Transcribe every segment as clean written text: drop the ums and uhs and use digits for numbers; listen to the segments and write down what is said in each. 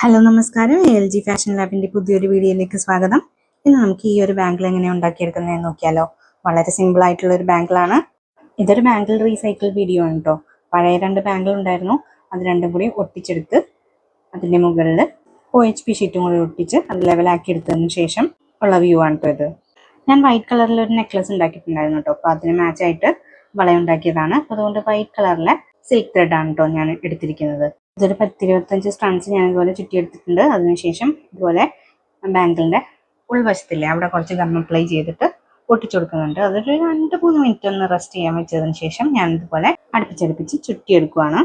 Hello നമസ്കാരം, LG fashion ലാബിന്റെ പുതിയൊരു വീഡിയോയിലേക്ക് സ്വാഗതം. ഇന്ന് നമുക്ക് ഈ ഒരു ബാങ്കിൾ എങ്ങനെ ഉണ്ടാക്കിയെടുക്കുന്നതെന്ന് നോക്കിയാലോ. വളരെ സിമ്പിൾ ആയിട്ടുള്ള ഒരു ബാങ്കിളാണ്. ഇതൊരു ബാങ്കിൾ റീസൈക്കിൾ വീഡിയോ ആണ് കേട്ടോ. പഴയ 2 ബാങ്കിൾ ഉണ്ടായിരുന്നു, അത് രണ്ടും കൂടി ഒട്ടിച്ചെടുത്ത് അതിന്റെ മുകളിൽ OHP ഷീറ്റും കൂടി ഒട്ടിച്ച് അത് ലെവലാക്കി എടുത്തതിന് ശേഷം ഉള്ള വ്യൂ ആണ് കേട്ടോ ഇത്. ഞാൻ വൈറ്റ് കളറിൽ ഒരു നെക്ലസ് ഉണ്ടാക്കിയിട്ടുണ്ടായിരുന്നു കേട്ടോ. അപ്പോൾ അതിന് മാച്ചായിട്ട് വള ഉണ്ടാക്കിയതാണ്. അപ്പോൾ അതുകൊണ്ട് വൈറ്റ് കളറിലെ സിൽക്ക് ത്രെഡ് ആണ് കേട്ടോ ഞാൻ എടുത്തിരിക്കുന്നത്. ഇതൊരു 10-25 സ്ട്രൺസ് ഞാൻ ഇതുപോലെ ചുറ്റിയെടുത്തിട്ടുണ്ട്. അതിനുശേഷം ഇതുപോലെ ബാങ്കിളിന്റെ ഉൾവശത്തില്ലേ അവിടെ കുറച്ച് ഗം അപ്ലൈ ചെയ്തിട്ട് ഒട്ടിച്ചു കൊടുക്കുന്നുണ്ട്. അതൊരു 2-3 മിനിറ്റ് ഒന്ന് റെസ്റ്റ് ചെയ്യാൻ വെച്ചതിന് ശേഷം ഞാൻ ഇതുപോലെ അടുപ്പിച്ചടുപ്പിച്ച് ചുറ്റിയെടുക്കുകയാണ്.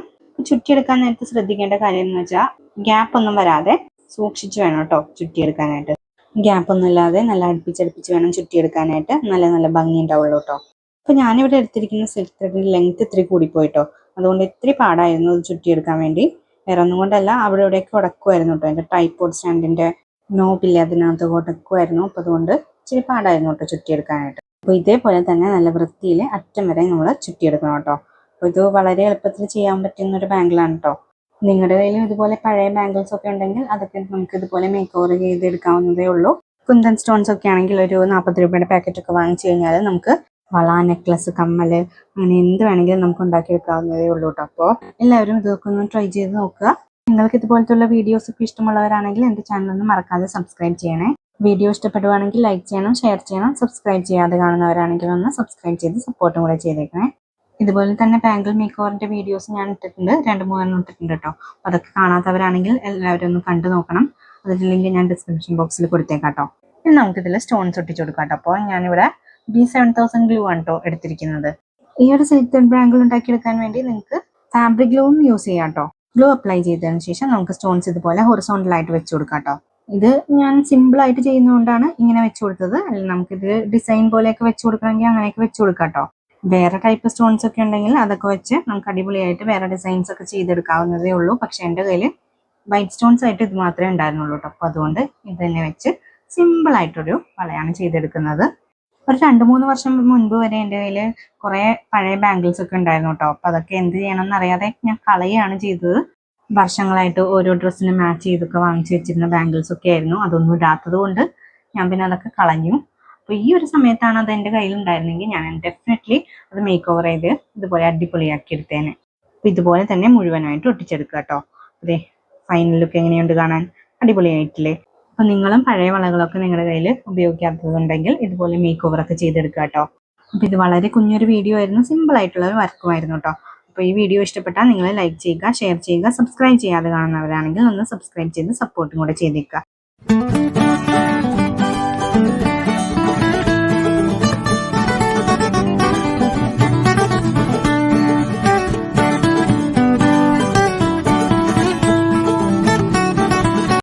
ചുറ്റിയെടുക്കാൻ നേരത്തെ ശ്രദ്ധിക്കേണ്ട കാര്യം എന്ന് വെച്ചാൽ ഗ്യാപ്പ് ഒന്നും വരാതെ സൂക്ഷിച്ച് വേണം കേട്ടോ ചുറ്റിയെടുക്കാനായിട്ട്. ഗ്യാപ്പ് ഒന്നും ഇല്ലാതെ നല്ല അടുപ്പിച്ചടുപ്പിച്ച് വേണം ചുറ്റിയെടുക്കാനായിട്ട്. നല്ല നല്ല ഭംഗി ഉണ്ടാവുള്ളൂ കേട്ടോ. അപ്പോൾ ഞാനിവിടെ എടുത്തിരിക്കുന്ന സിൽക്ക് ത്രെഡിന്റെ ലെങ്ത് ഇത്തിരി കൂടിപ്പോയിട്ടോ. അതുകൊണ്ട് ഇത്തിരി പാടായിരുന്നു അത് ചുറ്റിയെടുക്കാൻ വേണ്ടി. വേറെ ഒന്നും കൊണ്ടല്ല, അവിടെ ഇവിടെയൊക്കെ ഉടക്കുമായിരുന്നു കേട്ടോ. എൻ്റെ ട്രൈപോഡ് സ്റ്റാൻഡിന്റെ നോബില്ലേ അതിനകത്ത് ഉടക്കുമായിരുന്നു. അപ്പോൾ അതുകൊണ്ട് ഇച്ചിരി പാടായിരുന്നു കേട്ടോ ചുറ്റിയെടുക്കാനായിട്ട്. അപ്പോൾ ഇതേപോലെ തന്നെ നല്ല വൃത്തിയിൽ അറ്റം വരെ നമ്മൾ ചുറ്റിയെടുക്കണം കേട്ടോ. അപ്പോൾ ഇത് വളരെ എളുപ്പത്തിൽ ചെയ്യാൻ പറ്റുന്ന ഒരു ബാങ്കിളാണ് കേട്ടോ. നിങ്ങളുടെ കയ്യിൽ ഇതുപോലെ പഴയ ബാങ്കിൾസ് ഒക്കെ ഉണ്ടെങ്കിൽ അതൊക്കെ നമുക്ക് ഇതുപോലെ മേക്ക് ഓവർ ചെയ്തെടുക്കാവുന്നതേ ഉള്ളൂ. കുന്തൻ സ്റ്റോൺസ് ഒക്കെ ആണെങ്കിൽ ഒരു 40 രൂപയുടെ പാക്കറ്റ് ഒക്കെ വാങ്ങിച്ചു കഴിഞ്ഞാൽ നമുക്ക് വള, നെക്ലസ്, കമ്മല് അങ്ങനെ എന്ത് വേണമെങ്കിലും നമുക്ക് ഉണ്ടാക്കിയെടുക്കാവുന്നതേ ഉള്ളൂ കേട്ടോ. അപ്പോൾ എല്ലാവരും ഇതൊക്കെ ഒന്ന് ട്രൈ ചെയ്ത് നോക്കുക. നിങ്ങൾക്ക് ഇതുപോലത്തുള്ള വീഡിയോസ് ഒക്കെ ഇഷ്ടമുള്ളവരാണെങ്കിൽ എൻ്റെ ചാനൽ ഒന്ന് മറക്കാതെ സബ്സ്ക്രൈബ് ചെയ്യണേ. വീഡിയോ ഇഷ്ടപ്പെടുവാണെങ്കിൽ ലൈക്ക് ചെയ്യണം, ഷെയർ ചെയ്യണം. സബ്സ്ക്രൈബ് ചെയ്യാതെ കാണുന്നവരാണെങ്കിൽ ഒന്ന് സബ്സ്ക്രൈബ് ചെയ്ത് സപ്പോർട്ടും കൂടെ ചെയ്തേക്കണേ. ഇതുപോലെ തന്നെ ബാങ്കിൾ മേക്ക് ഓവറിന്റെ വീഡിയോസ് ഞാൻ ഇട്ടിട്ടുണ്ട്, 2-3 ഇട്ടിട്ടുണ്ട് കേട്ടോ. അതൊക്കെ കാണാത്തവരാണെങ്കിൽ എല്ലാവരും ഒന്ന് കണ്ടു നോക്കണം. അതിന്റെ ലിങ്ക് ഞാൻ ഡിസ്ക്രിപ്ഷൻ ബോക്സിൽ കൊടുത്തേക്കാം കേട്ടോ. ഇനി നമുക്കിതിൽ സ്റ്റോൺസ് ഒട്ടിച്ചു കൊടുക്കാം കേട്ടോ. അപ്പോൾ ഞാനിവിടെ B7000 ഗ്ലൂ ആണ് കേട്ടോ എടുത്തിരിക്കുന്നത്. ഈ ഒരു സിൽക്ക് ത്രെഡ് ബാങ്കിൾ ഉണ്ടാക്കിയെടുക്കാൻ വേണ്ടി നിങ്ങൾക്ക് ഫാബ്രിക് ഗ്ലൂവും യൂസ് ചെയ്യാം കേട്ടോ. ഗ്ലൂ അപ്ലൈ ചെയ്തതിന് ശേഷം നമുക്ക് സ്റ്റോൺസ് ഇതുപോലെ ഹൊറിസോണ്ടലായിട്ട് വെച്ച് കൊടുക്കാം കേട്ടോ. ഇത് ഞാൻ സിമ്പിൾ ആയിട്ട് ചെയ്യുന്നതുകൊണ്ടാണ് ഇങ്ങനെ വെച്ച് കൊടുത്തത്. അല്ലെങ്കിൽ നമുക്കിത് ഡിസൈൻ പോലെയൊക്കെ വെച്ച് കൊടുക്കണമെങ്കിൽ അങ്ങനെയൊക്കെ വെച്ച് കൊടുക്കാം കേട്ടോ. വേറെ ടൈപ്പ് സ്റ്റോൺസ് ഒക്കെ ഉണ്ടെങ്കിൽ അതൊക്കെ വെച്ച് നമുക്ക് അടിപൊളിയായിട്ട് വേറെ ഡിസൈൻസ് ഒക്കെ ചെയ്തെടുക്കാവുന്നതേ ഉള്ളൂ. പക്ഷെ എൻ്റെ കയ്യിൽ വൈറ്റ് സ്റ്റോൺസ് ആയിട്ട് ഇത് മാത്രമേ ഉണ്ടായിരുന്നുള്ളൂ കേട്ടോ. അപ്പോൾ അതുകൊണ്ട് ഇത് തന്നെ വെച്ച് സിമ്പിൾ ആയിട്ടൊരു വളയാണ് ചെയ്തെടുക്കുന്നത്. ഒരു 2-3 വർഷം മുൻപ് വരെ എൻ്റെ കയ്യിൽ കുറേ പഴയ ബാങ്കിൾസ് ഒക്കെ ഉണ്ടായിരുന്നു കേട്ടോ. അപ്പോൾ അതൊക്കെ എന്ത് ചെയ്യണമെന്ന് അറിയാതെ ഞാൻ കളയുകയാണ് ചെയ്തത്. വർഷങ്ങളായിട്ട് ഓരോ ഡ്രസ്സിന് മാച്ച് ചെയ്തൊക്കെ വാങ്ങിച്ചു വെച്ചിരുന്ന ബാങ്കിൾസ് ഒക്കെ ആയിരുന്നു. അതൊന്നും ഇടാത്തത് കൊണ്ട് ഞാൻ പിന്നെ അതൊക്കെ കളഞ്ഞു. അപ്പോൾ ഈ ഒരു സമയത്താണ് അത് എൻ്റെ കയ്യിൽ ഉണ്ടായിരുന്നെങ്കിൽ ഞാൻ ഡെഫിനറ്റ്ലി അത് മേക്ക് ഓവർ ചെയ്ത് ഇതുപോലെ അടിപൊളിയാക്കി എടുത്തേനെ. അപ്പോൾ ഇതുപോലെ തന്നെ മുഴുവനായിട്ട് ഒട്ടിച്ചെടുക്കുക കേട്ടോ. അതെ, ഫൈനൽ ലുക്ക് എങ്ങനെയുണ്ട് കാണാൻ? അടിപൊളിയായിട്ടില്ലേ? അപ്പോൾ നിങ്ങളും പഴയ വളകളൊക്കെ നിങ്ങളുടെ കയ്യിൽ ഉപയോഗിക്കാത്തതുണ്ടെങ്കിൽ ഇതുപോലെ മേക്ക് ഓവർ ഒക്കെ ചെയ്തെടുക്കുക കേട്ടോ. അപ്പോൾ ഇത് വളരെ കുഞ്ഞൊരു വീഡിയോ ആയിരുന്നു, സിമ്പിൾ ആയിട്ടുള്ള ഒരു വർക്കുമായിരുന്നു കേട്ടോ. അപ്പോൾ ഈ വീഡിയോ ഇഷ്ടപ്പെട്ടാൽ നിങ്ങൾ ലൈക്ക് ചെയ്യുക, ഷെയർ ചെയ്യുക. സബ്സ്ക്രൈബ് ചെയ്യാതെ കാണുന്നവരാണെങ്കിൽ ഒന്ന് സബ്സ്ക്രൈബ് ചെയ്ത് സപ്പോർട്ടും കൂടെ ചെയ്തേക്കുക.